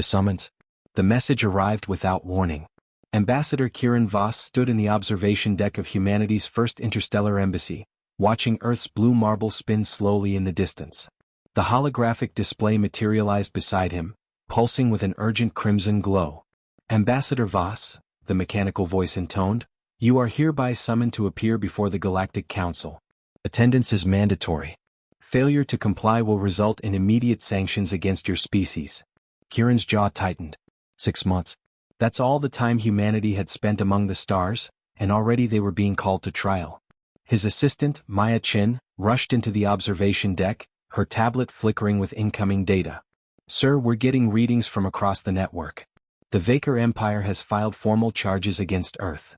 The summons. The message arrived without warning. Ambassador Kieran Voss stood in the observation deck of humanity's first interstellar embassy, watching Earth's blue marble spin slowly in the distance. The holographic display materialized beside him, pulsing with an urgent crimson glow. Ambassador Voss, the mechanical voice intoned, you are hereby summoned to appear before the Galactic Council. Attendance is mandatory. Failure to comply will result in immediate sanctions against your species. Kieran's jaw tightened. 6 months. That's all the time humanity had spent among the stars, and already they were being called to trial. His assistant, Maya Chin, rushed into the observation deck, her tablet flickering with incoming data. Sir, we're getting readings from across the network. The Vaker Empire has filed formal charges against Earth.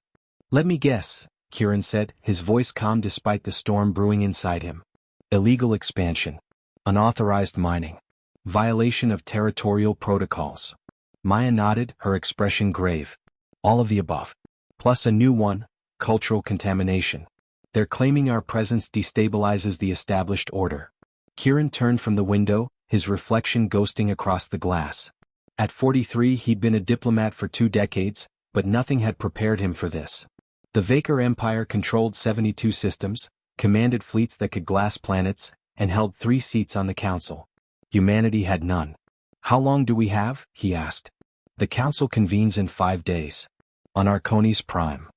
Let me guess, Kieran said, his voice calm despite the storm brewing inside him. Illegal expansion. Unauthorized mining. Violation of territorial protocols. Maya nodded, her expression grave. All of the above. Plus a new one, cultural contamination. They're claiming our presence destabilizes the established order. Kieran turned from the window, his reflection ghosting across the glass. At 43 he'd been a diplomat for 2 decades, but nothing had prepared him for this. The Vaker Empire controlled 72 systems, commanded fleets that could glass planets, and held 3 seats on the council. Humanity had none. How long do we have? He asked. The council convenes in 5 days. On Arconis Prime.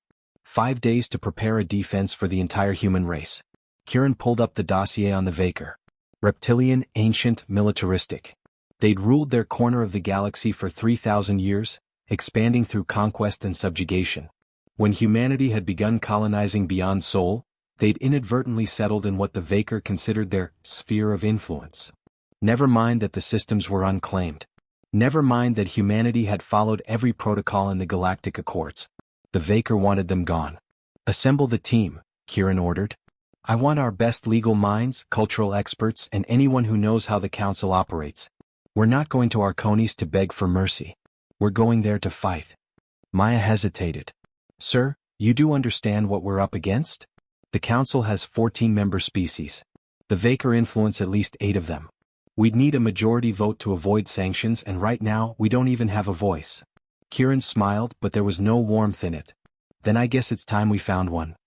5 days to prepare a defense for the entire human race. Kieran pulled up the dossier on the Vaker. Reptilian, ancient, militaristic. They'd ruled their corner of the galaxy for 3,000 years, expanding through conquest and subjugation. When humanity had begun colonizing beyond Sol, they'd inadvertently settled in what the Vaker considered their sphere of influence. Never mind that the systems were unclaimed. Never mind that humanity had followed every protocol in the Galactic Accords. The Vaker wanted them gone. Assemble the team, Kieran ordered. I want our best legal minds, cultural experts, and anyone who knows how the Council operates. We're not going to Arconis to beg for mercy. We're going there to fight. Maya hesitated. Sir, you do understand what we're up against? The Council has 14 member species. The Vaker influence at least 8 of them. We'd need a majority vote to avoid sanctions, and right now we don't even have a voice. Kieran smiled, but there was no warmth in it. Then I guess it's time we found one.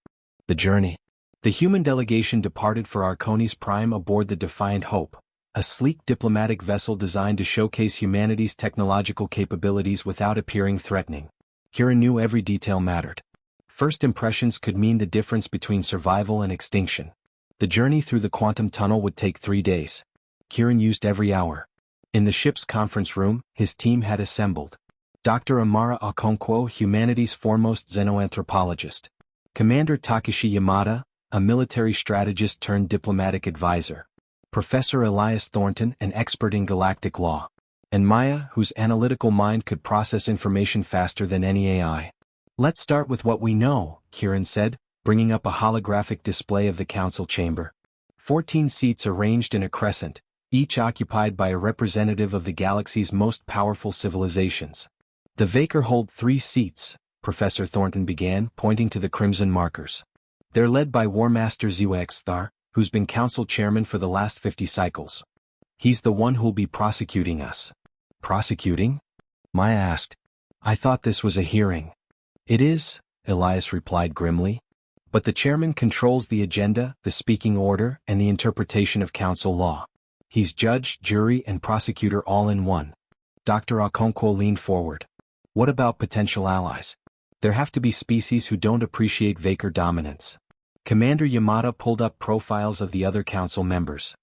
The journey. The human delegation departed for Arconis Prime aboard the Defiant Hope, a sleek diplomatic vessel designed to showcase humanity's technological capabilities without appearing threatening. Kieran knew every detail mattered. First impressions could mean the difference between survival and extinction. The journey through the quantum tunnel would take 3 days. Kieran used every hour. In the ship's conference room, his team had assembled. Dr. Amara Okonkwo, humanity's foremost xenoanthropologist. Commander Takeshi Yamada, a military strategist turned diplomatic advisor. Professor Elias Thornton, an expert in galactic law. And Maya, whose analytical mind could process information faster than any AI. Let's start with what we know, Kieran said, bringing up a holographic display of the council chamber. 14 seats arranged in a crescent, each occupied by a representative of the galaxy's most powerful civilizations. The Vaker hold 3 seats, Professor Thornton began, pointing to the crimson markers. They're led by War Master Ziwa-Xthar, who's been council chairman for the last 50 cycles. He's the one who'll be prosecuting us. Prosecuting? Maya asked. I thought this was a hearing. It is, Elias replied grimly. But the chairman controls the agenda, the speaking order, and the interpretation of council law. He's judge, jury, and prosecutor all in one. Dr. Okonkwo leaned forward. What about potential allies? There have to be species who don't appreciate Vaker dominance. Commander Yamada pulled up profiles of the other council members.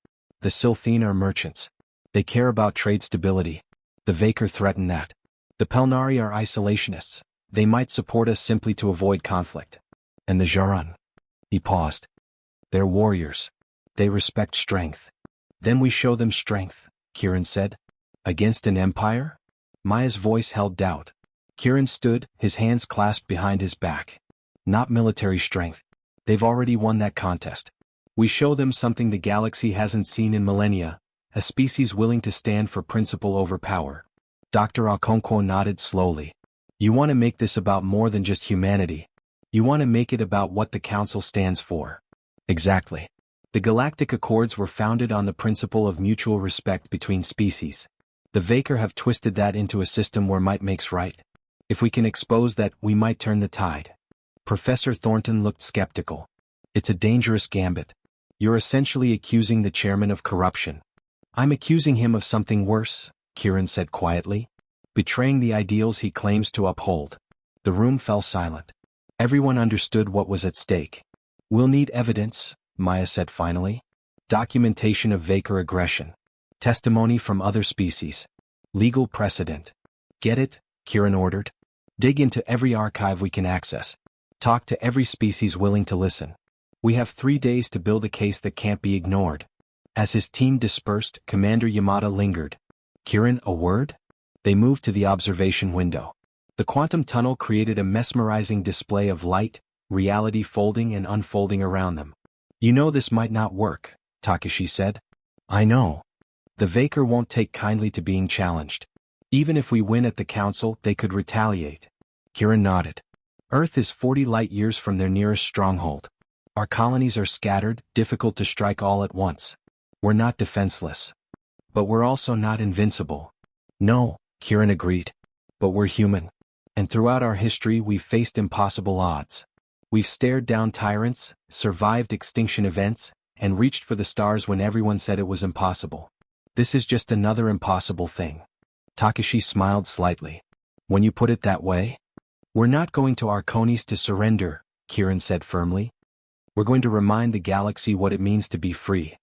The Silthene are merchants. They care about trade stability. The Vaker threaten that. The Pelnari are isolationists. They might support us simply to avoid conflict. And the Jaran. He paused. They're warriors. They respect strength. Then we show them strength, Kieran said. Against an empire? Maya's voice held doubt. Kieran stood, his hands clasped behind his back. Not military strength. They've already won that contest. We show them something the galaxy hasn't seen in millennia, a species willing to stand for principle over power. Dr. Okonkwo nodded slowly. You want to make this about more than just humanity. You want to make it about what the Council stands for. Exactly. The Galactic Accords were founded on the principle of mutual respect between species. The Vaker have twisted that into a system where might makes right. If we can expose that, we might turn the tide. Professor Thornton looked skeptical. It's a dangerous gambit. You're essentially accusing the chairman of corruption. I'm accusing him of something worse, Kieran said quietly. Betraying the ideals he claims to uphold. The room fell silent. Everyone understood what was at stake. We'll need evidence, Maya said finally. Documentation of Vaker aggression. Testimony from other species. Legal precedent. Get it? Kieran ordered. Dig into every archive we can access. Talk to every species willing to listen. We have 3 days to build a case that can't be ignored. As his team dispersed, Commander Yamada lingered. Kieran, a word? They moved to the observation window. The quantum tunnel created a mesmerizing display of light, reality folding and unfolding around them. You know this might not work, Takashi said. I know. The Vaker won't take kindly to being challenged. Even if we win at the council, they could retaliate. Kieran nodded. Earth is 40 light-years from their nearest stronghold. Our colonies are scattered, difficult to strike all at once. We're not defenseless. But we're also not invincible. No, Kieran agreed. But we're human. And throughout our history we've faced impossible odds. We've stared down tyrants, survived extinction events, and reached for the stars when everyone said it was impossible. This is just another impossible thing. Takashi smiled slightly. When you put it that way? We're not going to Arconis to surrender, Kieran said firmly. We're going to remind the galaxy what it means to be free.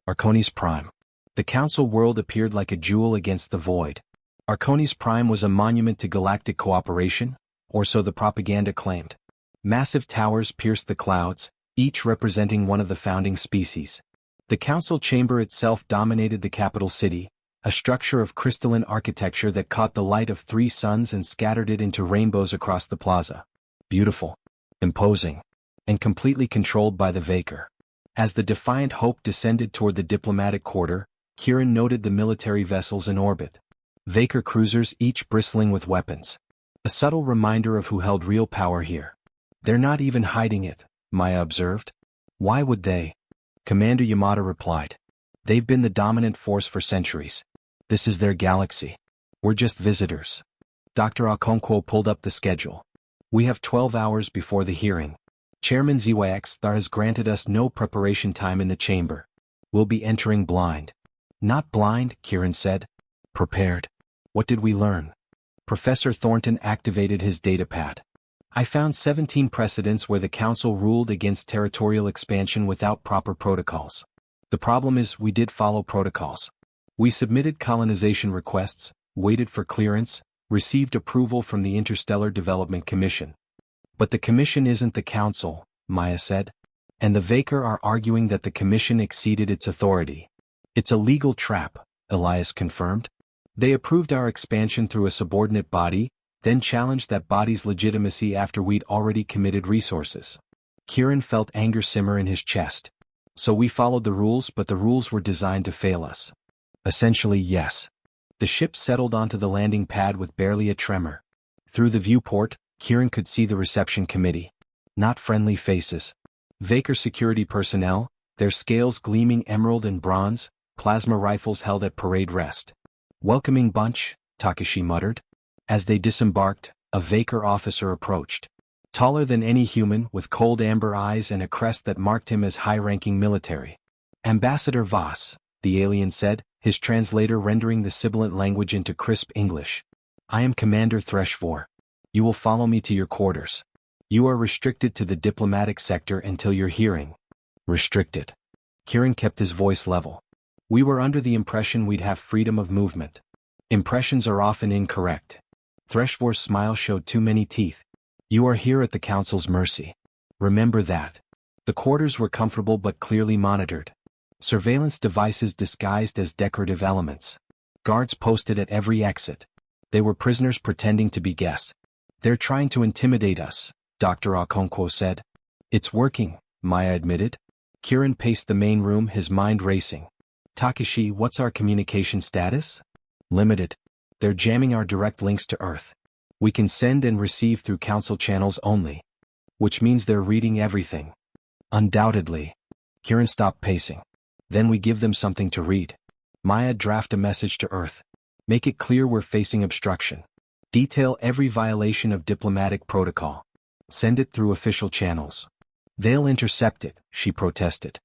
Arconis Prime. The Council world appeared like a jewel against the void. Arconis Prime was a monument to galactic cooperation, or so the propaganda claimed. Massive towers pierced the clouds, each representing one of the founding species. The council chamber itself dominated the capital city, a structure of crystalline architecture that caught the light of 3 suns and scattered it into rainbows across the plaza. Beautiful, imposing, and completely controlled by the Vaker. As the Defiant Hope descended toward the diplomatic quarter, Kieran noted the military vessels in orbit. Vaker cruisers each bristling with weapons. A subtle reminder of who held real power here. They're not even hiding it, Maya observed. Why would they? Commander Yamada replied. They've been the dominant force for centuries. This is their galaxy. We're just visitors. Dr. Okonkwo pulled up the schedule. We have 12 hours before the hearing. Chairman Ziwaxthar has granted us no preparation time in the chamber. We'll be entering blind. Not blind, Kieran said. Prepared. What did we learn? Professor Thornton activated his datapad. I found 17 precedents where the Council ruled against territorial expansion without proper protocols. The problem is we did follow protocols. We submitted colonization requests, waited for clearance, received approval from the Interstellar Development Commission. But the Commission isn't the Council, Maya said. And the Vaker are arguing that the Commission exceeded its authority. It's a legal trap, Elias confirmed. They approved our expansion through a subordinate body, then challenged that body's legitimacy after we'd already committed resources. Kieran felt anger simmer in his chest. So we followed the rules, but the rules were designed to fail us. Essentially, yes. The ship settled onto the landing pad with barely a tremor. Through the viewport, Kieran could see the reception committee. Not friendly faces. Vaker security personnel, their scales gleaming emerald and bronze, plasma rifles held at parade rest. Welcoming bunch, Takashi muttered. As they disembarked, a Vaker officer approached. Taller than any human, with cold amber eyes and a crest that marked him as high-ranking military. Ambassador Voss, the alien said, his translator rendering the sibilant language into crisp English. I am Commander Threshvor. You will follow me to your quarters. You are restricted to the diplomatic sector until your hearing. Restricted. Kieran kept his voice level. We were under the impression we'd have freedom of movement. Impressions are often incorrect. Threshvor's smile showed too many teeth. You are here at the Council's mercy. Remember that. The quarters were comfortable but clearly monitored. Surveillance devices disguised as decorative elements. Guards posted at every exit. They were prisoners pretending to be guests. They're trying to intimidate us, Dr. Okonkwo said. It's working, Maya admitted. Kieran paced the main room, his mind racing. Takashi, what's our communication status? Limited. They're jamming our direct links to Earth. We can send and receive through Council channels only. Which means they're reading everything. Undoubtedly. Kieran stopped pacing. Then we give them something to read. Maya draft a message to Earth. Make it clear we're facing obstruction. Detail every violation of diplomatic protocol. Send it through official channels. They'll intercept it, she protested.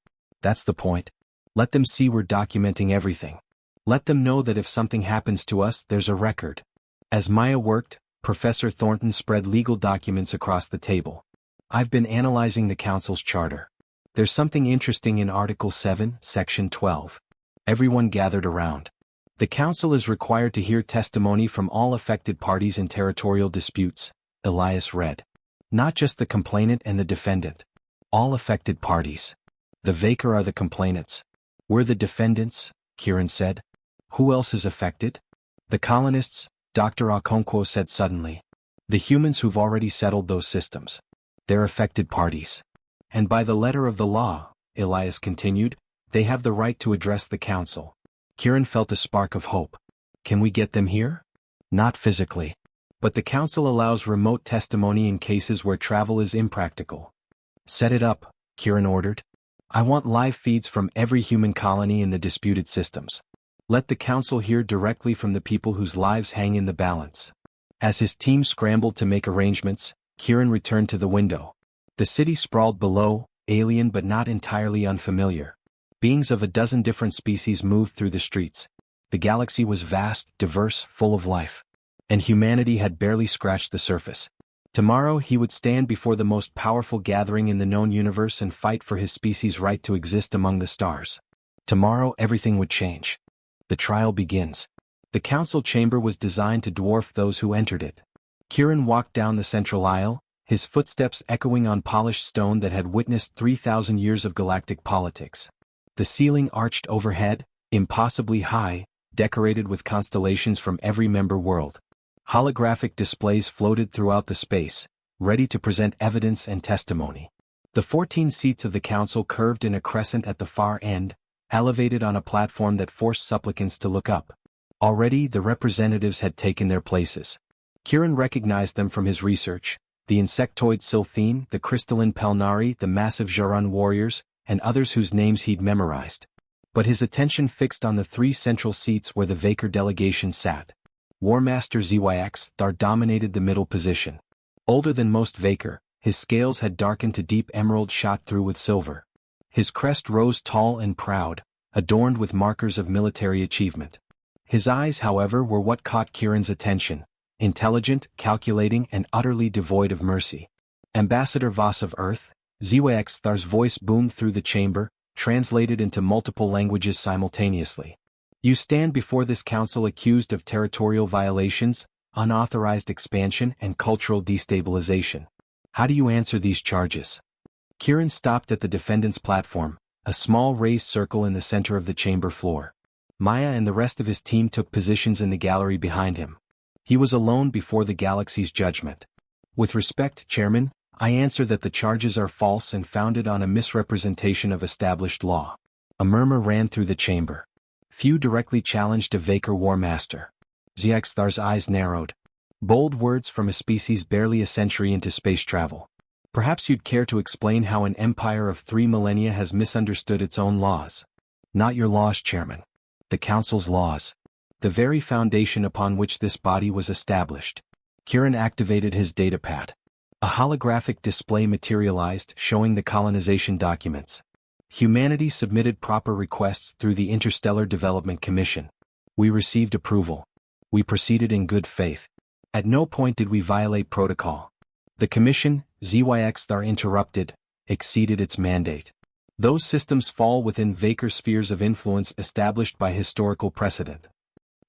That's the point. Let them see we're documenting everything. Let them know that if something happens to us, there's a record. As Maya worked, Professor Thornton spread legal documents across the table. I've been analyzing the Council's charter. There's something interesting in Article 7, Section 12. Everyone gathered around. The Council is required to hear testimony from all affected parties in territorial disputes, Elias read. Not just the complainant and the defendant. All affected parties. The Vaker are the complainants. We're the defendants, Kieran said. Who else is affected? The colonists, Dr. Okonkwo said suddenly. The humans who've already settled those systems. They're affected parties. And by the letter of the law, Elias continued, they have the right to address the Council. Kieran felt a spark of hope. Can we get them here? Not physically. But the Council allows remote testimony in cases where travel is impractical. Set it up, Kieran ordered. I want live feeds from every human colony in the disputed systems. Let the Council hear directly from the people whose lives hang in the balance. As his team scrambled to make arrangements, Kieran returned to the window. The city sprawled below, alien but not entirely unfamiliar. Beings of a dozen different species moved through the streets. The galaxy was vast, diverse, full of life. And humanity had barely scratched the surface. Tomorrow he would stand before the most powerful gathering in the known universe and fight for his species' right to exist among the stars. Tomorrow everything would change. The trial begins. The Council chamber was designed to dwarf those who entered it. Kieran walked down the central aisle, his footsteps echoing on polished stone that had witnessed 3,000 years of galactic politics. The ceiling arched overhead, impossibly high, decorated with constellations from every member world. Holographic displays floated throughout the space, ready to present evidence and testimony. The 14 seats of the Council curved in a crescent at the far end, elevated on a platform that forced supplicants to look up. Already the representatives had taken their places. Kieran recognized them from his research, the insectoid Sylphine, the crystalline Pelnari, the massive Jaran warriors, and others whose names he'd memorized. But his attention fixed on the 3 central seats where the Vaker delegation sat. Warmaster Zyx Thar dominated the middle position. Older than most Vaker, his scales had darkened to deep emerald shot through with silver. His crest rose tall and proud, adorned with markers of military achievement. His eyes, however, were what caught Kieran's attention, intelligent, calculating, and utterly devoid of mercy. Ambassador Voss of Earth, Zyx Thar's voice boomed through the chamber, translated into multiple languages simultaneously. You stand before this Council accused of territorial violations, unauthorized expansion, and cultural destabilization. How do you answer these charges? Kieran stopped at the defendant's platform, a small raised circle in the center of the chamber floor. Maya and the rest of his team took positions in the gallery behind him. He was alone before the galaxy's judgment. With respect, Chairman, I answer that the charges are false and founded on a misrepresentation of established law. A murmur ran through the chamber. Few directly challenged a Vaker War Master. Zyx Thar's eyes narrowed. Bold words from a species barely a century into space travel. Perhaps you'd care to explain how an empire of 3 millennia has misunderstood its own laws. Not your laws, Chairman. The Council's laws. The very foundation upon which this body was established. Kieran activated his datapad. A holographic display materialized, showing the colonization documents. Humanity submitted proper requests through the Interstellar Development Commission. We received approval. We proceeded in good faith. At no point did we violate protocol. The Commission, Zyx Thar interrupted, exceeded its mandate. Those systems fall within Vaker spheres of influence established by historical precedent.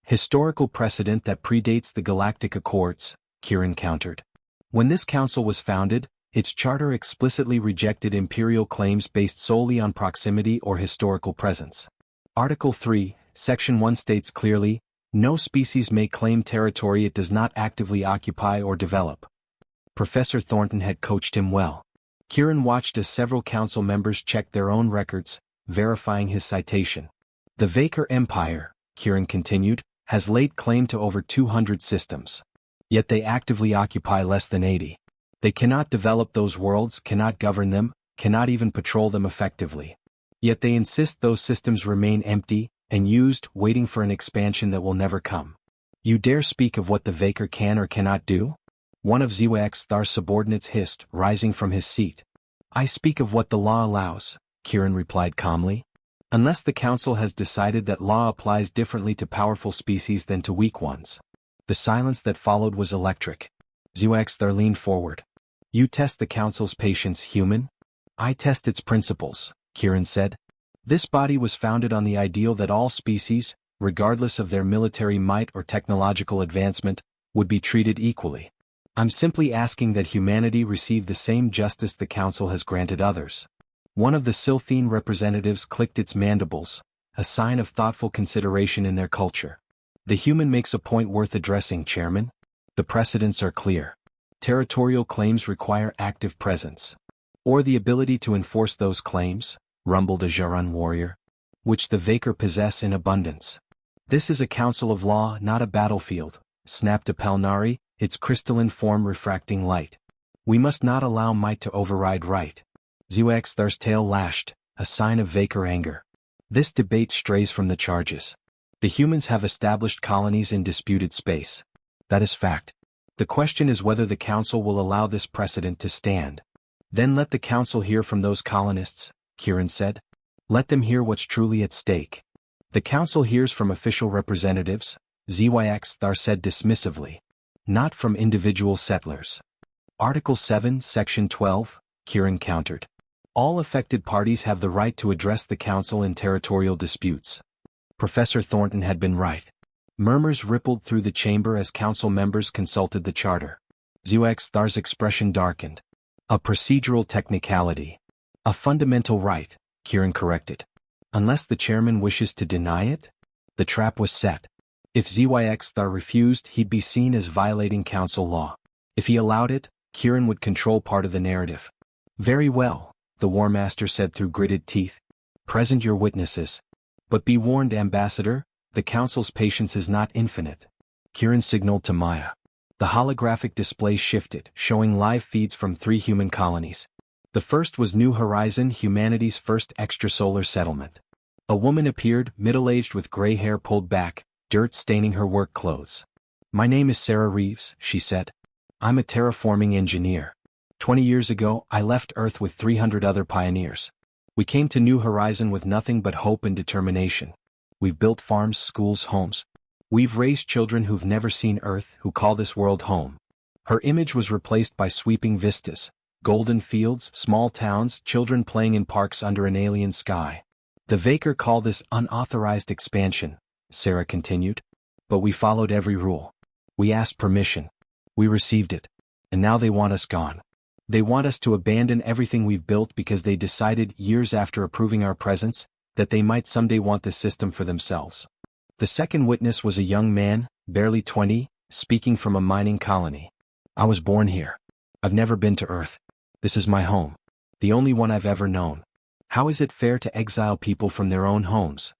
Historical precedent that predates the Galactic Accords, Kieran countered. When this council was founded, its charter explicitly rejected imperial claims based solely on proximity or historical presence. Article 3, Section 1 states clearly, no species may claim territory it does not actively occupy or develop. Professor Thornton had coached him well. Kieran watched as several council members checked their own records, verifying his citation. The Vaker Empire, Kieran continued, has laid claim to over 200 systems. Yet they actively occupy less than 80. They cannot develop those worlds, cannot govern them, cannot even patrol them effectively. Yet they insist those systems remain empty and used, waiting for an expansion that will never come. You dare speak of what the Vaker can or cannot do? One of Zwaxthar's subordinates hissed, rising from his seat. I speak of what the law allows, Kieran replied calmly. Unless the council has decided that law applies differently to powerful species than to weak ones. The silence that followed was electric. Zwaxthar leaned forward. You test the council's patience, human? I test its principles, Kieran said. This body was founded on the ideal that all species, regardless of their military might or technological advancement, would be treated equally. I'm simply asking that humanity receive the same justice the council has granted others. One of the Silthene representatives clicked its mandibles, a sign of thoughtful consideration in their culture. The human makes a point worth addressing, Chairman. The precedents are clear. Territorial claims require active presence. Or the ability to enforce those claims, rumbled a Jarun warrior, which the Vaker possess in abundance. This is a council of law, not a battlefield, snapped a Palnari, its crystalline form refracting light. We must not allow might to override right. Zwaxthar's tail lashed, a sign of Vaker anger. This debate strays from the charges. The humans have established colonies in disputed space. That is fact. The question is whether the council will allow this precedent to stand. Then let the council hear from those colonists, Kieran said. Let them hear what's truly at stake. The council hears from official representatives, Zwaxthar said dismissively. Not from individual settlers. Article 7, Section 12, Kieran countered. All affected parties have the right to address the council in territorial disputes. Professor Thornton had been right. Murmurs rippled through the chamber as council members consulted the charter. Zwaxthar's expression darkened. A procedural technicality. A fundamental right, Kieran corrected. Unless the chairman wishes to deny it? The trap was set. If Zwaxthar refused, he'd be seen as violating council law. If he allowed it, Kieran would control part of the narrative. Very well, the War Master said through gritted teeth. Present your witnesses. But be warned, Ambassador, the council's patience is not infinite. Kieran signaled to Maya. The holographic display shifted, showing live feeds from 3 human colonies. The first was New Horizon, humanity's first extrasolar settlement. A woman appeared, middle-aged with gray hair pulled back, dirt staining her work clothes. My name is Sarah Reeves, she said. I'm a terraforming engineer. 20 years ago, I left Earth with 300 other pioneers. We came to New Horizon with nothing but hope and determination. We've built farms, schools, homes. We've raised children who've never seen Earth, who call this world home. Her image was replaced by sweeping vistas, golden fields, small towns, children playing in parks under an alien sky. The Vaker call this unauthorized expansion, Sarah continued. But we followed every rule. We asked permission. We received it. And now they want us gone. They want us to abandon everything we've built because they decided, years after approving our presence, that they might someday want the system for themselves. The second witness was a young man, barely 20, speaking from a mining colony. I was born here. I've never been to Earth. This is my home. The only one I've ever known. How is it fair to exile people from their own homes?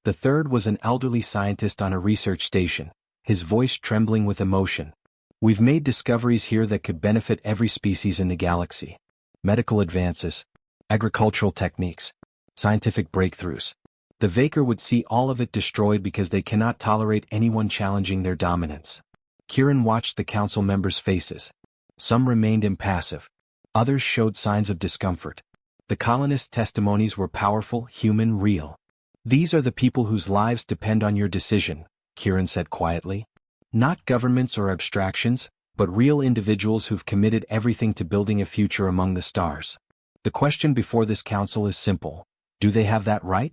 The third was an elderly scientist on a research station, his voice trembling with emotion. We've made discoveries here that could benefit every species in the galaxy. Medical advances, agricultural techniques, scientific breakthroughs. The Vaker would see all of it destroyed because they cannot tolerate anyone challenging their dominance. Kieran watched the council members' faces. Some remained impassive. Others showed signs of discomfort. The colonists' testimonies were powerful, human, real. These are the people whose lives depend on your decision, Kieran said quietly. Not governments or abstractions, but real individuals who've committed everything to building a future among the stars. The question before this council is simple. Do they have that right?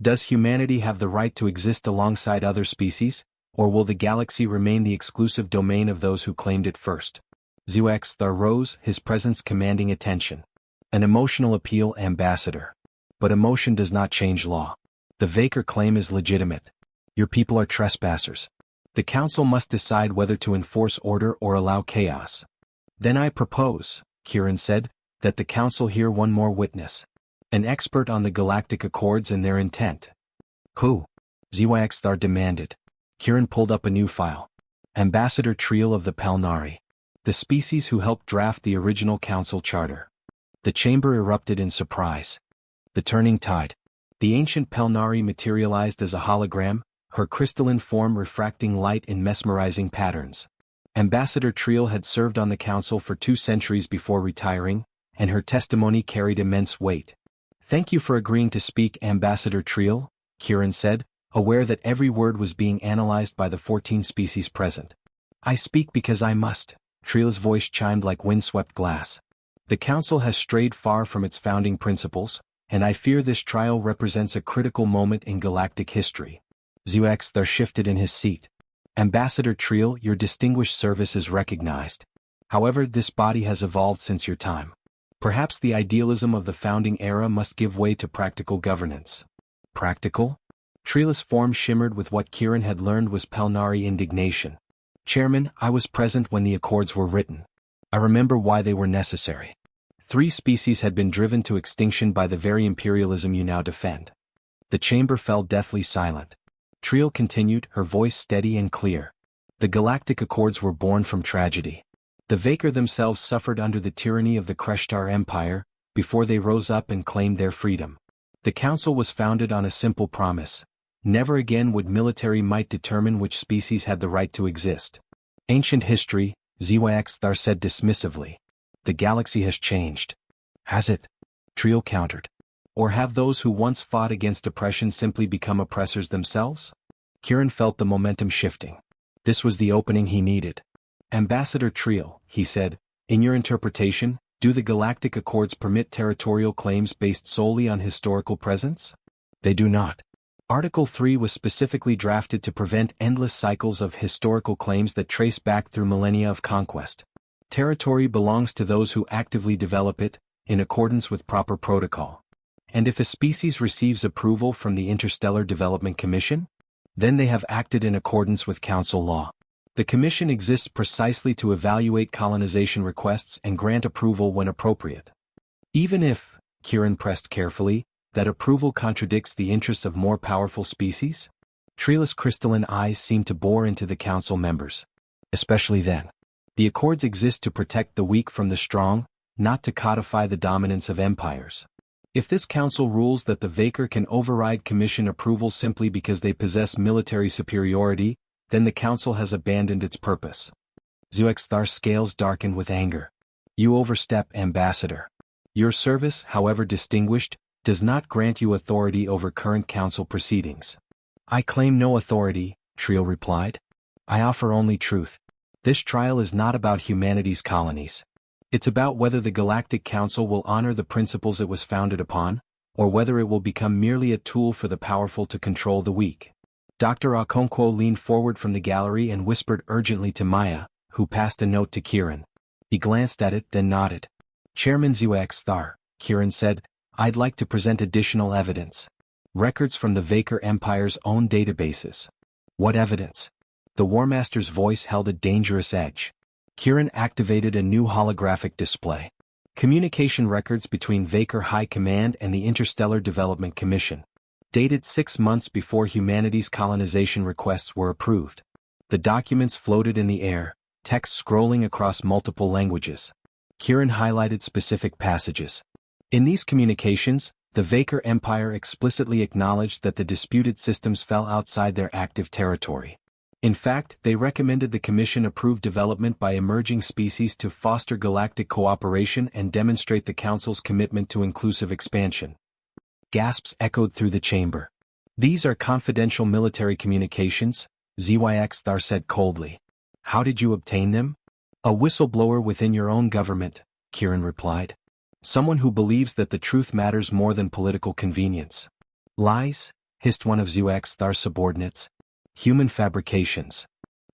Does humanity have the right to exist alongside other species, or will the galaxy remain the exclusive domain of those who claimed it first? Zwaxthar rose, his presence commanding attention. An emotional appeal, Ambassador. But emotion does not change law. The Vaker claim is legitimate. Your people are trespassers. The council must decide whether to enforce order or allow chaos. Then I propose, Kieran said, that the council hear one more witness. An expert on the Galactic Accords and their intent. Who? Zwaxthar demanded. Kieran pulled up a new file. Ambassador Triel of the Palnari. The species who helped draft the original council charter. The chamber erupted in surprise. The turning tide. The ancient Palnari materialized as a hologram, her crystalline form refracting light in mesmerizing patterns. Ambassador Triel had served on the council for 2 centuries before retiring, and her testimony carried immense weight. "Thank you for agreeing to speak, Ambassador Triel," Kieran said, aware that every word was being analyzed by the 14 species present. "I speak because I must," Triel's voice chimed like windswept glass. "The council has strayed far from its founding principles, and I fear this trial represents a critical moment in galactic history." Zuexthar shifted in his seat. "Ambassador Triel, your distinguished service is recognized. However, this body has evolved since your time. Perhaps the idealism of the founding era must give way to practical governance." "Practical?" Triel's form shimmered with what Kieran had learned was Pelnari indignation. "Chairman, I was present when the accords were written. I remember why they were necessary. 3 species had been driven to extinction by the very imperialism you now defend." The chamber fell deathly silent. Triel continued, her voice steady and clear. "The Galactic Accords were born from tragedy. The Vakar themselves suffered under the tyranny of the Kreshtar Empire, before they rose up and claimed their freedom. The Council was founded on a simple promise: never again would military might determine which species had the right to exist. Ancient history, Ziwaxthar said dismissively. The galaxy has changed. Has it? Triel countered. Or have those who once fought against oppression simply become oppressors themselves? Kieran felt the momentum shifting. This was the opening he needed. "Ambassador Triel," he said, "in your interpretation, do the Galactic Accords permit territorial claims based solely on historical presence?" "They do not. Article 3 was specifically drafted to prevent endless cycles of historical claims that trace back through millennia of conquest. Territory belongs to those who actively develop it, in accordance with proper protocol. And if a species receives approval from the Interstellar Development Commission, then they have acted in accordance with Council law. The Commission exists precisely to evaluate colonization requests and grant approval when appropriate. Even if, Kieran pressed carefully, that approval contradicts the interests of more powerful species? Triel's crystalline eyes seemed to bore into the Council members. Especially then. The Accords exist to protect the weak from the strong, not to codify the dominance of empires. If this Council rules that the Vakar can override Commission approval simply because they possess military superiority, then the Council has abandoned its purpose." Zuexthar's scales darkened with anger. "You overstep, Ambassador. Your service, however distinguished, does not grant you authority over current Council proceedings." "I claim no authority," Triel replied. "I offer only truth. This trial is not about humanity's colonies. It's about whether the Galactic Council will honor the principles it was founded upon, or whether it will become merely a tool for the powerful to control the weak." Dr. Okonkwo leaned forward from the gallery and whispered urgently to Maya, who passed a note to Kieran. He glanced at it, then nodded. "Chairman Zuexthar," Kieran said, "I'd like to present additional evidence. Records from the Vakar Empire's own databases." "What evidence?" The Warmaster's voice held a dangerous edge. Kieran activated a new holographic display. Communication records between Vakar High Command and the Interstellar Development Commission. Dated 6 months before humanity's colonization requests were approved. The documents floated in the air, text scrolling across multiple languages. Kieran highlighted specific passages. In these communications, the Vakar Empire explicitly acknowledged that the disputed systems fell outside their active territory. In fact, they recommended the Commission approve development by emerging species to foster galactic cooperation and demonstrate the Council's commitment to inclusive expansion. Gasps echoed through the chamber. "These are confidential military communications," Zyxthar said coldly. "How did you obtain them?" "A whistleblower within your own government," Kieran replied. "Someone who believes that the truth matters more than political convenience." "Lies?" hissed one of Zyxthar's subordinates. "Human fabrications."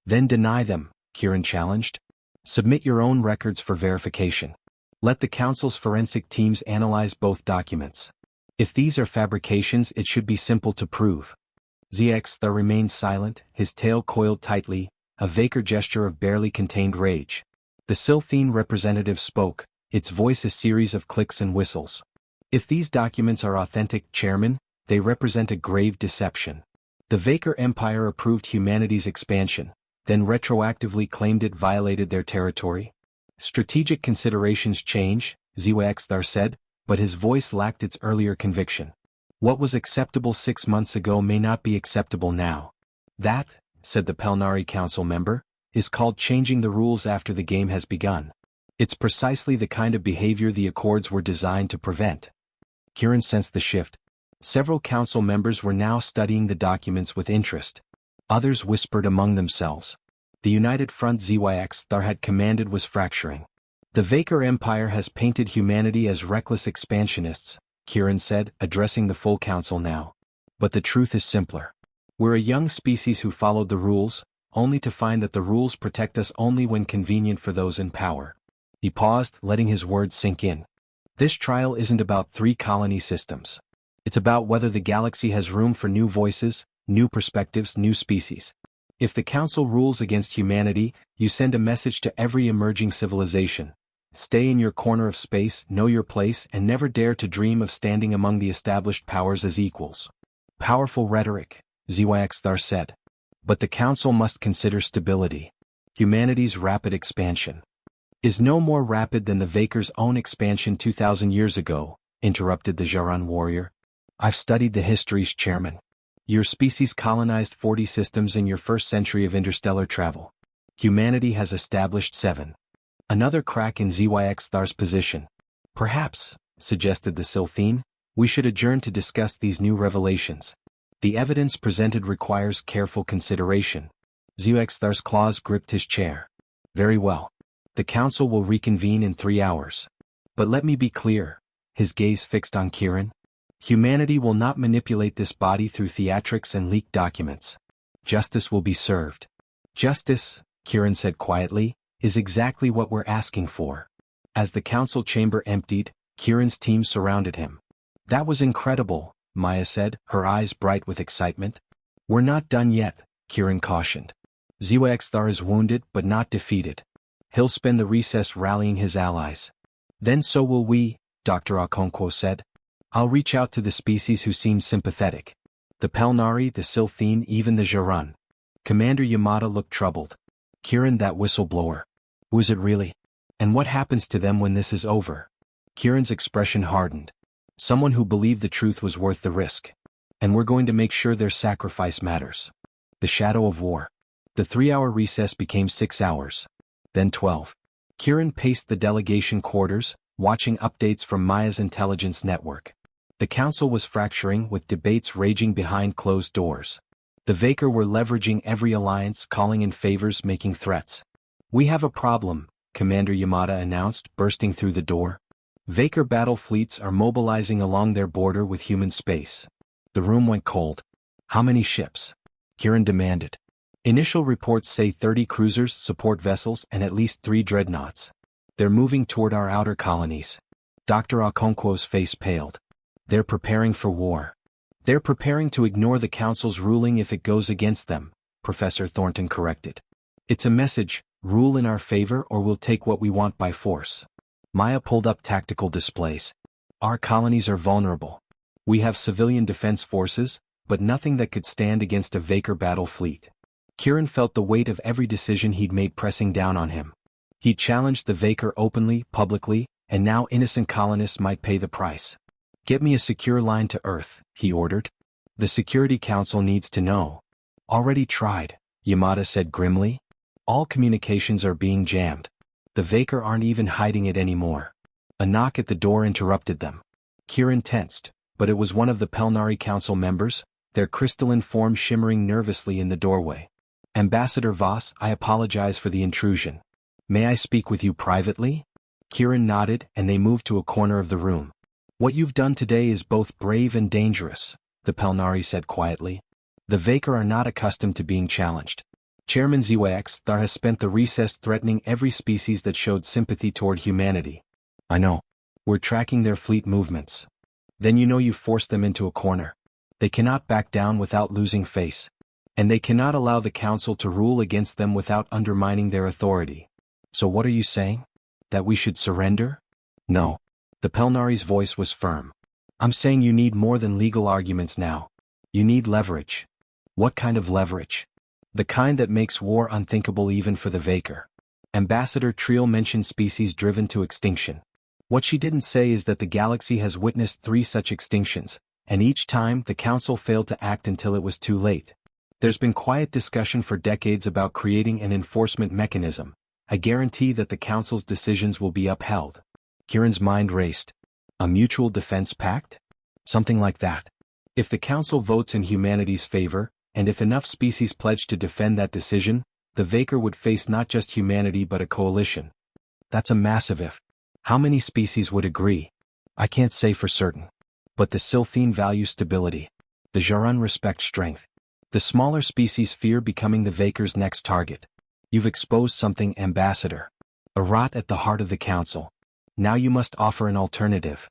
"Then deny them," Kieran challenged. "Submit your own records for verification. Let the Council's forensic teams analyze both documents. If these are fabrications, it should be simple to prove." Zyxthar remained silent, his tail coiled tightly, a Vakar gesture of barely contained rage. The Silthene representative spoke, its voice a series of clicks and whistles. "If these documents are authentic, Chairman, they represent a grave deception. The Vakar Empire approved humanity's expansion, then retroactively claimed it violated their territory. Strategic considerations change," Zyxthar said, but his voice lacked its earlier conviction. "What was acceptable 6 months ago may not be acceptable now. That, said the Pelnari Council member, is called changing the rules after the game has begun. It's precisely the kind of behavior the Accords were designed to prevent. Kieran sensed the shift. Several council members were now studying the documents with interest. Others whispered among themselves. The United Front ZYX Thar had commanded was fracturing. The Vaker Empire has painted humanity as reckless expansionists, Kieran said, addressing the full council now. But the truth is simpler. We're a young species who followed the rules, only to find that the rules protect us only when convenient for those in power. He paused, letting his words sink in. This trial isn't about 3 colony systems. It's about whether the galaxy has room for new voices, new perspectives, new species. If the Council rules against humanity, you send a message to every emerging civilization. Stay in your corner of space, know your place, and never dare to dream of standing among the established powers as equals. Powerful rhetoric, ZYX Thar said. But the Council must consider stability. Humanity's rapid expansion is no more rapid than the Vaker's own expansion 2,000 years ago, interrupted the Jaran warrior. I've studied the histories, Chairman. Your species colonized 40 systems in your first century of interstellar travel. Humanity has established 7. Another crack in ZYX Thar's position. Perhaps, suggested the Silthene, we should adjourn to discuss these new revelations. The evidence presented requires careful consideration. ZYX Thar's claws gripped his chair. Very well. The Council will reconvene in 3 hours. But let me be clear, his gaze fixed on Kieran. Humanity will not manipulate this body through theatrics and leaked documents. Justice will be served. Justice, Kieran said quietly, is exactly what we're asking for. As the Council chamber emptied, Kieran's team surrounded him. That was incredible, Maya said, her eyes bright with excitement. We're not done yet, Kieran cautioned. ZYX Thar is wounded but not defeated. He'll spend the recess rallying his allies. Then so will we, Dr. Okonkwo said. I'll reach out to the species who seem sympathetic. The Pelnari, the Silthene, even the Jaran. Commander Yamada looked troubled. Kieran, that whistleblower. Who is it really? And what happens to them when this is over? Kieran's expression hardened. Someone who believed the truth was worth the risk. And we're going to make sure their sacrifice matters. The shadow of war. The 3-hour recess became 6 hours. Then 12. Kieran paced the delegation quarters, watching updates from Maya's intelligence network. The Council was fracturing, with debates raging behind closed doors. The Vaker were leveraging every alliance, calling in favors, making threats. We have a problem, Commander Yamada announced, bursting through the door. Vaker battle fleets are mobilizing along their border with human space. The room went cold. How many ships? Kieran demanded. Initial reports say 30 cruisers, support vessels, and at least 3 dreadnoughts. They're moving toward our outer colonies. Dr. Okonkwo's face paled. They're preparing for war. They're preparing to ignore the Council's ruling if it goes against them, Professor Thornton corrected. It's a message, rule in our favor or we'll take what we want by force. Maya pulled up tactical displays. Our colonies are vulnerable. We have civilian defense forces, but nothing that could stand against a Vaker battle fleet. Kieran felt the weight of every decision he'd made pressing down on him. He challenged the Vaker openly, publicly, and now innocent colonists might pay the price. Get me a secure line to Earth, he ordered. The Security Council needs to know. Already tried, Yamada said grimly. All communications are being jammed. The Vaker aren't even hiding it anymore. A knock at the door interrupted them. Kieran tensed, but it was one of the Pelnari Council members, their crystalline form shimmering nervously in the doorway. Ambassador Voss, I apologize for the intrusion. May I speak with you privately? Kieran nodded and they moved to a corner of the room. What you've done today is both brave and dangerous, the Pelnari said quietly. The Vaker are not accustomed to being challenged. Chairman ZYX Thar has spent the recess threatening every species that showed sympathy toward humanity. I know. We're tracking their fleet movements. Then you know you've forced them into a corner. They cannot back down without losing face. And they cannot allow the Council to rule against them without undermining their authority. So what are you saying? That we should surrender? No. The Pelnari's voice was firm. I'm saying you need more than legal arguments now. You need leverage. What kind of leverage? The kind that makes war unthinkable even for the Vaker. Ambassador Triel mentioned species driven to extinction. What she didn't say is that the galaxy has witnessed 3 such extinctions, and each time the Council failed to act until it was too late. There's been quiet discussion for decades about creating an enforcement mechanism, a guarantee that the Council's decisions will be upheld. Kieran's mind raced. A mutual defense pact? Something like that. If the Council votes in humanity's favor, and if enough species pledge to defend that decision, the Vaker would face not just humanity but a coalition. That's a massive if. How many species would agree? I can't say for certain. But the Silthene value stability. The Jarun respect strength. The smaller species fear becoming the Vaker's next target. You've exposed something, Ambassador. A rot at the heart of the Council. Now you must offer an alternative.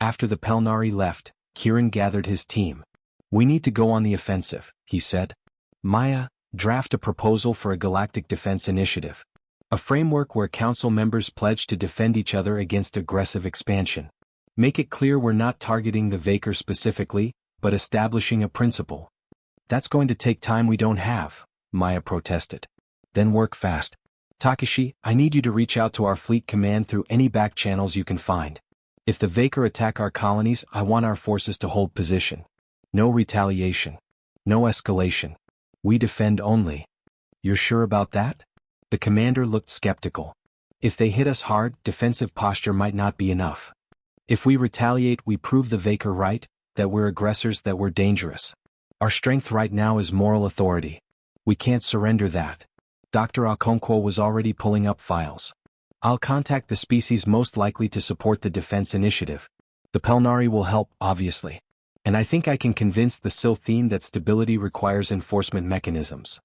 After the Pelnari left, Kieran gathered his team. We need to go on the offensive, he said. Maya, draft a proposal for a galactic defense initiative. A framework where Council members pledge to defend each other against aggressive expansion. Make it clear we're not targeting the Vaker specifically, but establishing a principle. That's going to take time we don't have, Maya protested. Then work fast. Takashi, I need you to reach out to our fleet command through any back channels you can find. If the Vaker attack our colonies, I want our forces to hold position. No retaliation. No escalation. We defend only. You're sure about that? The commander looked skeptical. If they hit us hard, defensive posture might not be enough. If we retaliate, we prove the Vaker right, that we're aggressors, that we're dangerous. Our strength right now is moral authority. We can't surrender that. Dr. Okonkwo was already pulling up files. I'll contact the species most likely to support the defense initiative. The Pelnari will help, obviously. And I think I can convince the Silthene that stability requires enforcement mechanisms.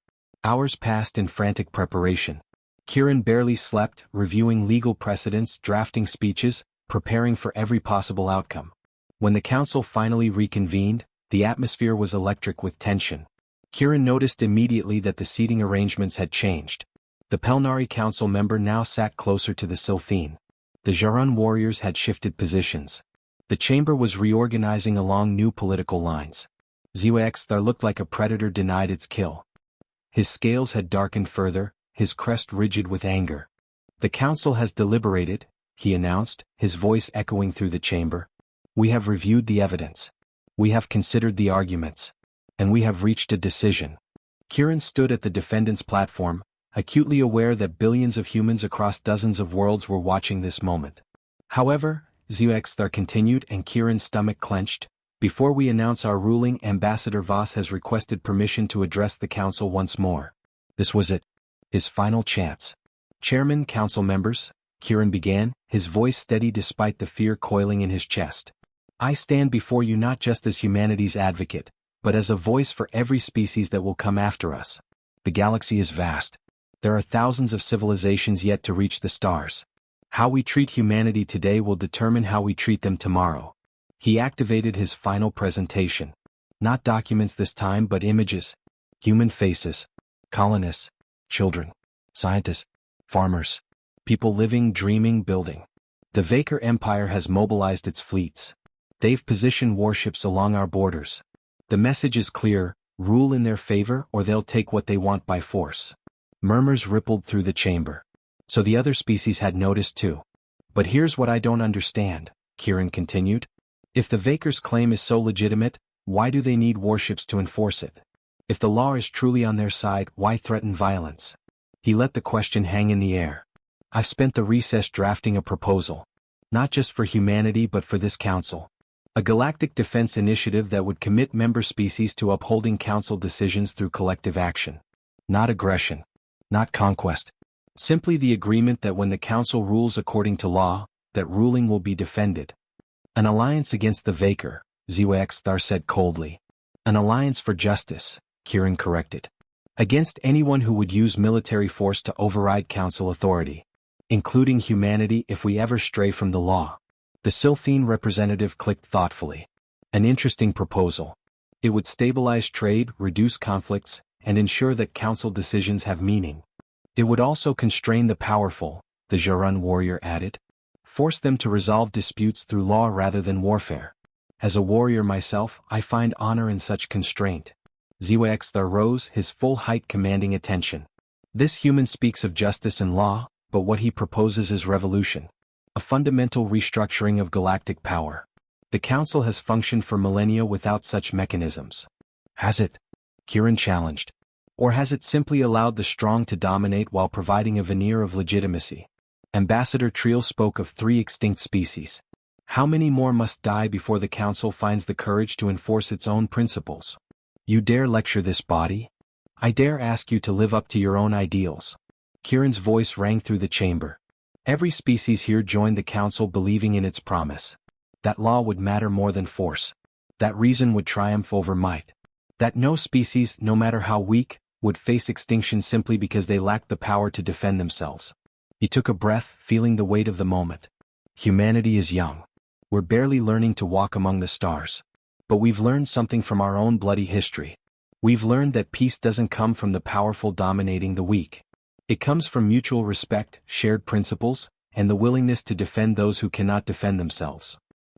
Hours passed in frantic preparation. Kieran barely slept, reviewing legal precedents, drafting speeches, preparing for every possible outcome. When the Council finally reconvened, the atmosphere was electric with tension. Kieran noticed immediately that the seating arrangements had changed. The Pelnari Council member now sat closer to the Silthene. The Jarun warriors had shifted positions. The chamber was reorganizing along new political lines. Ziwa-Xthar looked like a predator denied its kill. His scales had darkened further, his crest rigid with anger. The Council has deliberated, he announced, his voice echoing through the chamber. We have reviewed the evidence. We have considered the arguments. And we have reached a decision. Kieran stood at the defendant's platform, acutely aware that billions of humans across dozens of worlds were watching this moment. However, Ziwa-Xthar continued, and Kieran's stomach clenched. Before we announce our ruling, Ambassador Voss has requested permission to address the Council once more. This was it. His final chance. Chairman, Council members, Kieran began, his voice steady despite the fear coiling in his chest. I stand before you not just as humanity's advocate, but as a voice for every species that will come after us. The galaxy is vast. There are thousands of civilizations yet to reach the stars. How we treat humanity today will determine how we treat them tomorrow. He activated his final presentation. Not documents this time but images. Human faces. Colonists. Children. Scientists. Farmers. People living, dreaming, building. The Vaker Empire has mobilized its fleets. They've positioned warships along our borders. The message is clear, rule in their favor or they'll take what they want by force. Murmurs rippled through the chamber. So the other species had noticed too. But here's what I don't understand, Kieran continued. If the Vaker's claim is so legitimate, why do they need warships to enforce it? If the law is truly on their side, why threaten violence? He let the question hang in the air. I've spent the recess drafting a proposal. Not just for humanity but for this Council. A galactic defense initiative that would commit member species to upholding Council decisions through collective action. Not aggression. Not conquest. Simply the agreement that when the Council rules according to law, that ruling will be defended. An alliance against the Vaker, Ziwa-Xthar said coldly. An alliance for justice, Kieran corrected. Against anyone who would use military force to override Council authority. Including humanity if we ever stray from the law. The Silthene representative clicked thoughtfully. An interesting proposal. It would stabilize trade, reduce conflicts, and ensure that Council decisions have meaning. It would also constrain the powerful, the Jarun warrior added. Force them to resolve disputes through law rather than warfare. As a warrior myself, I find honor in such constraint. Ziwa-Xthar rose, his full height commanding attention. This human speaks of justice and law, but what he proposes is revolution. A fundamental restructuring of galactic power. The Council has functioned for millennia without such mechanisms. Has it? Kieran challenged. Or has it simply allowed the strong to dominate while providing a veneer of legitimacy? Ambassador Triel spoke of 3 extinct species. How many more must die before the Council finds the courage to enforce its own principles? You dare lecture this body? I dare ask you to live up to your own ideals. Kieran's voice rang through the chamber. Every species here joined the Council believing in its promise. That law would matter more than force. That reason would triumph over might. That no species, no matter how weak, would face extinction simply because they lacked the power to defend themselves. He took a breath, feeling the weight of the moment. Humanity is young. We're barely learning to walk among the stars. But we've learned something from our own bloody history. We've learned that peace doesn't come from the powerful dominating the weak. It comes from mutual respect, shared principles, and the willingness to defend those who cannot defend themselves.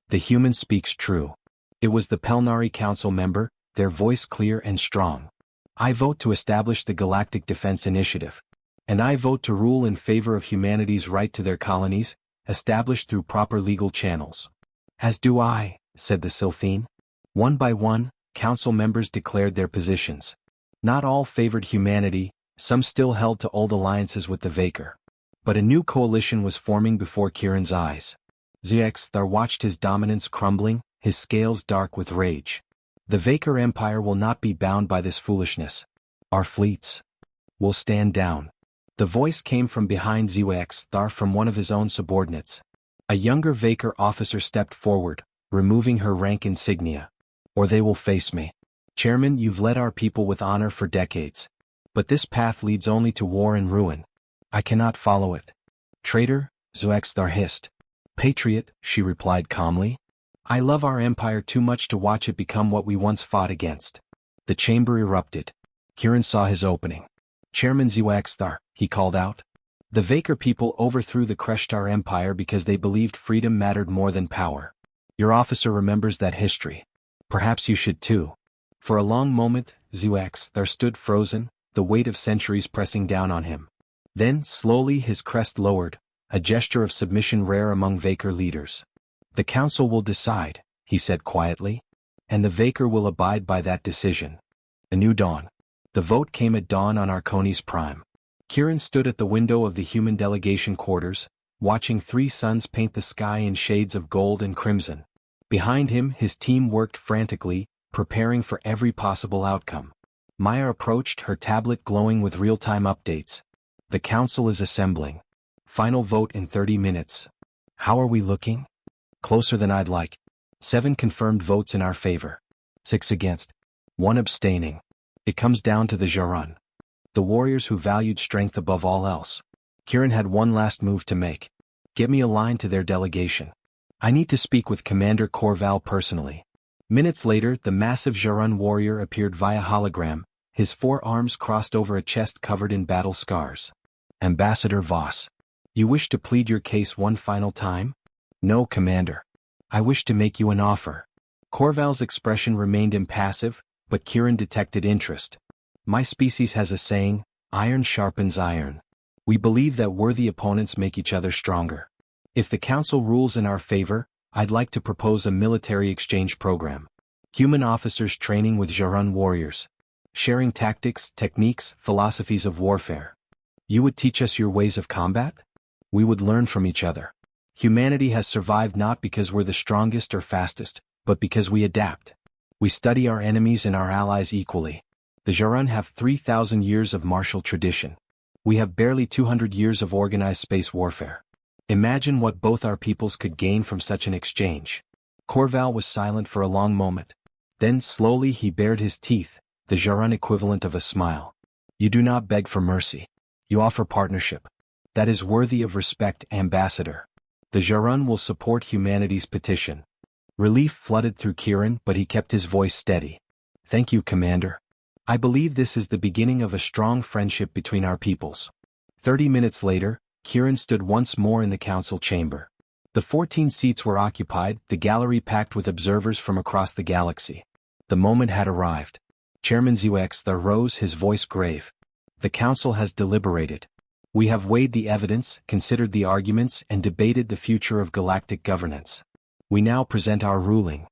The human speaks true. It was the Pelnari Council member, their voice clear and strong. I vote to establish the Galactic Defense Initiative. And I vote to rule in favor of humanity's right to their colonies, established through proper legal channels. As do I, said the Sylphine. One by one, Council members declared their positions. Not all favored humanity, some still held to old alliances with the Vaker. But a new coalition was forming before Kieran's eyes. Zexthar watched his dominance crumbling, his scales dark with rage. The Vaker Empire will not be bound by this foolishness. Our fleets will stand down. The voice came from behind Zexthar from one of his own subordinates. A younger Vaker officer stepped forward, removing her rank insignia. Or they will face me. Chairman, you've led our people with honor for decades. But this path leads only to war and ruin. I cannot follow it. Traitor, Zexthar hissed. Patriot, she replied calmly. I love our empire too much to watch it become what we once fought against. The chamber erupted. Kieran saw his opening. Chairman Zexthar, he called out. The Vaker people overthrew the Kreshtar Empire because they believed freedom mattered more than power. Your officer remembers that history. Perhaps you should too. For a long moment, Zexthar stood frozen, the weight of centuries pressing down on him. Then, slowly his crest lowered, a gesture of submission rare among Vaker leaders. The Council will decide, he said quietly. And the Vaker will abide by that decision. A new dawn. The vote came at dawn on Arconis Prime. Kieran stood at the window of the human delegation quarters, watching 3 suns paint the sky in shades of gold and crimson. Behind him, his team worked frantically, preparing for every possible outcome. Maya approached, her tablet glowing with real-time updates. The Council is assembling. Final vote in 30 minutes. How are we looking? Closer than I'd like. 7 confirmed votes in our favor. 6 against. 1 abstaining. It comes down to the Jarun. The warriors who valued strength above all else. Kieran had one last move to make. Get me a line to their delegation. I need to speak with Commander Corval personally. Minutes later, the massive Jarun warrior appeared via hologram, his 4 arms crossed over a chest covered in battle scars. Ambassador Voss. You wish to plead your case one final time? No, Commander. I wish to make you an offer. Corval's expression remained impassive, but Kieran detected interest. My species has a saying, iron sharpens iron. We believe that worthy opponents make each other stronger. If the Council rules in our favor, I'd like to propose a military exchange program. Human officers training with Jarun warriors. Sharing tactics, techniques, philosophies of warfare. You would teach us your ways of combat? We would learn from each other. Humanity has survived not because we're the strongest or fastest, but because we adapt. We study our enemies and our allies equally. The Jarun have 3,000 years of martial tradition. We have barely 200 years of organized space warfare. Imagine what both our peoples could gain from such an exchange. Corval was silent for a long moment. Then slowly he bared his teeth, the Jarun equivalent of a smile. You do not beg for mercy. You offer partnership. That is worthy of respect, Ambassador. The Jarun will support humanity's petition. Relief flooded through Kieran, but he kept his voice steady. Thank you, Commander. I believe this is the beginning of a strong friendship between our peoples. 30 minutes later, Kieran stood once more in the Council chamber. The 14 seats were occupied, the gallery packed with observers from across the galaxy. The moment had arrived. Chairman Zexthar rose, his voice grave. The Council has deliberated. We have weighed the evidence, considered the arguments, and debated the future of galactic governance. We now present our ruling.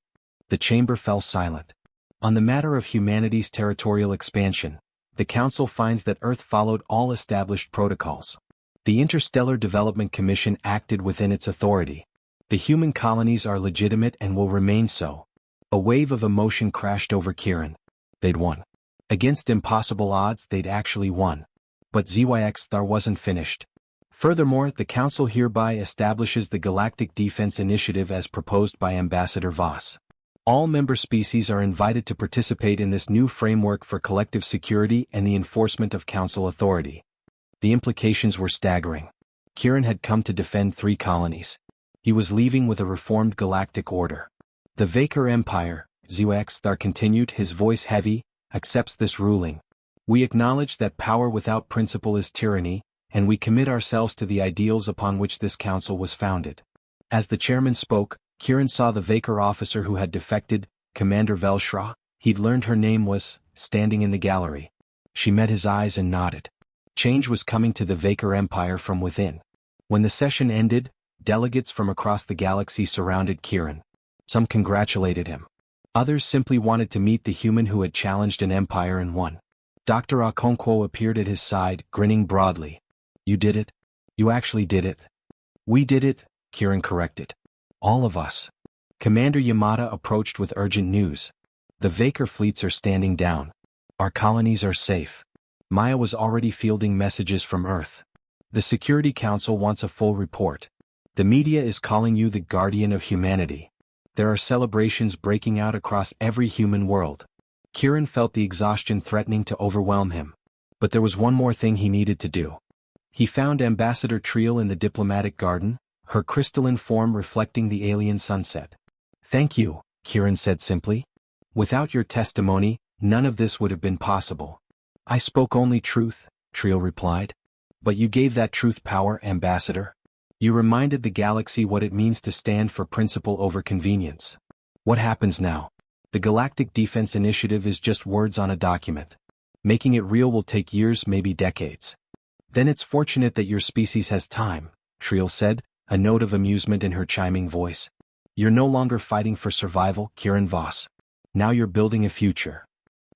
The chamber fell silent. On the matter of humanity's territorial expansion, the Council finds that Earth followed all established protocols. The Interstellar Development Commission acted within its authority. The human colonies are legitimate and will remain so. A wave of emotion crashed over Kieran. They'd won. Against impossible odds, they'd actually won. But Zyxthar wasn't finished. Furthermore, the Council hereby establishes the Galactic Defense Initiative as proposed by Ambassador Voss. All member species are invited to participate in this new framework for collective security and the enforcement of Council authority. The implications were staggering. Kieran had come to defend 3 colonies. He was leaving with a reformed galactic order. The Vaker Empire, Zyxthar continued, his voice heavy, accepts this ruling. We acknowledge that power without principle is tyranny, and we commit ourselves to the ideals upon which this council was founded. As the chairman spoke, Kieran saw the Vaker officer who had defected, Commander Velshra. He'd learned her name was, standing in the gallery. She met his eyes and nodded. Change was coming to the Vaker Empire from within. When the session ended, delegates from across the galaxy surrounded Kieran. Some congratulated him. Others simply wanted to meet the human who had challenged an empire and won. Dr. Okonkwo appeared at his side, grinning broadly. You did it? You actually did it? We did it, Kieran corrected. All of us. Commander Yamada approached with urgent news. The Vaker fleets are standing down. Our colonies are safe. Maya was already fielding messages from Earth. The Security Council wants a full report. The media is calling you the guardian of humanity. There are celebrations breaking out across every human world. Kieran felt the exhaustion threatening to overwhelm him. But there was one more thing he needed to do. He found Ambassador Triel in the diplomatic garden, her crystalline form reflecting the alien sunset. Thank you, Kieran said simply. Without your testimony, none of this would have been possible. I spoke only truth, Triel replied. But you gave that truth power, Ambassador. You reminded the galaxy what it means to stand for principle over convenience. What happens now? The Galactic Defense Initiative is just words on a document. Making it real will take years, maybe decades. Then it's fortunate that your species has time, Triel said, a note of amusement in her chiming voice. You're no longer fighting for survival, Kieran Voss. Now you're building a future.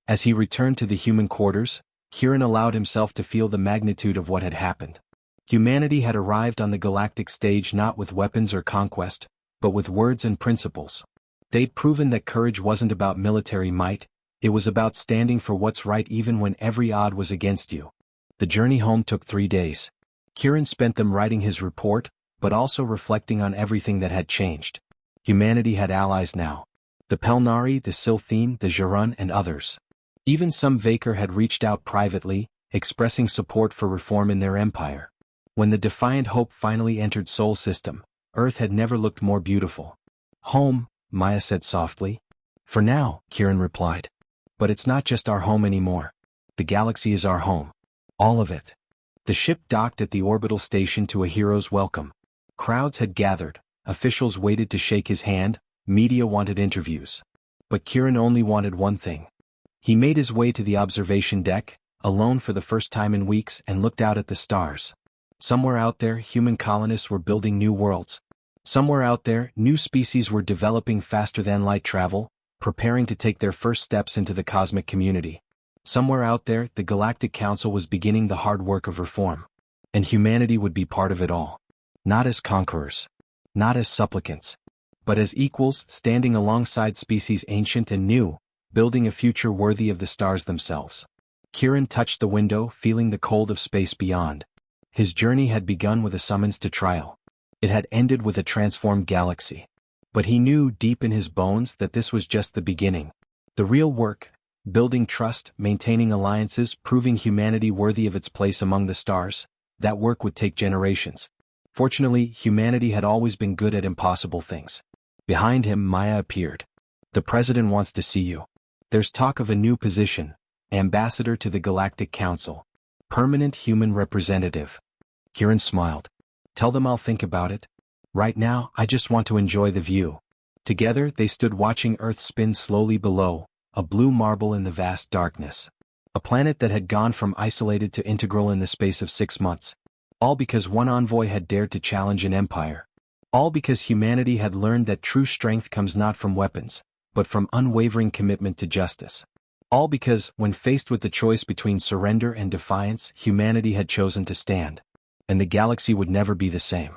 As he returned to the human quarters, Kieran allowed himself to feel the magnitude of what had happened. Humanity had arrived on the galactic stage not with weapons or conquest, but with words and principles. They'd proven that courage wasn't about military might, it was about standing for what's right even when every odd was against you. The journey home took 3 days. Kieran spent them writing his report, but also reflecting on everything that had changed. Humanity had allies now. The Pelnari, the Silthine, the Jarun, and others. Even some Vaker had reached out privately, expressing support for reform in their empire. When the defiant hope finally entered Sol System, Earth had never looked more beautiful. Home, Maya said softly. For now, Kieran replied. But it's not just our home anymore. The galaxy is our home. All of it. The ship docked at the orbital station to a hero's welcome. Crowds had gathered, officials waited to shake his hand, media wanted interviews. But Kieran only wanted one thing. He made his way to the observation deck, alone for the first time in weeks, and looked out at the stars. Somewhere out there, human colonists were building new worlds. Somewhere out there, new species were developing faster than light travel, preparing to take their first steps into the cosmic community. Somewhere out there, the Galactic Council was beginning the hard work of reform. And humanity would be part of it all. Not as conquerors. Not as supplicants. But as equals, standing alongside species ancient and new, building a future worthy of the stars themselves. Kieran touched the window, feeling the cold of space beyond. His journey had begun with a summons to trial. It had ended with a transformed galaxy. But he knew deep in his bones that this was just the beginning. The real work, building trust, maintaining alliances, proving humanity worthy of its place among the stars, that work would take generations. Fortunately, humanity had always been good at impossible things. Behind him, Maya appeared. The president wants to see you. There's talk of a new position, ambassador to the Galactic Council. Permanent human representative. Kieran smiled. Tell them I'll think about it. Right now, I just want to enjoy the view. Together, they stood watching Earth spin slowly below, a blue marble in the vast darkness. A planet that had gone from isolated to integral in the space of 6 months. All because one envoy had dared to challenge an empire. All because humanity had learned that true strength comes not from weapons, but from unwavering commitment to justice. All because, when faced with the choice between surrender and defiance, humanity had chosen to stand. And the galaxy would never be the same.